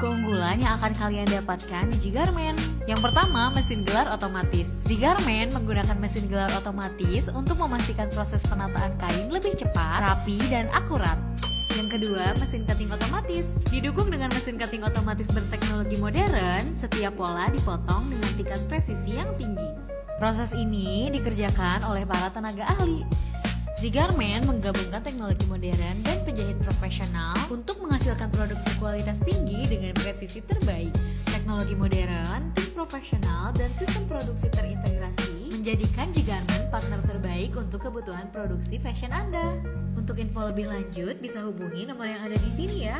keunggulan yang akan kalian dapatkan di Zigarment. Yang pertama, mesin gelar otomatis. Zigarment menggunakan mesin gelar otomatis untuk memastikan proses penataan kain lebih cepat, rapi, dan akurat. Yang kedua, mesin cutting otomatis. Didukung dengan mesin cutting otomatis berteknologi modern, setiap pola dipotong dengan tingkat presisi yang tinggi. Proses ini dikerjakan oleh para tenaga ahli. Zigarment menggabungkan teknologi modern dan penjahit profesional untuk menghasilkan produk berkualitas tinggi dengan presisi terbaik. Teknologi modern, tim profesional, dan sistem produksi terintegrasi menjadikan Zigarment partner terbaik untuk kebutuhan produksi fashion Anda. Untuk info lebih lanjut bisa hubungi nomor yang ada di sini ya.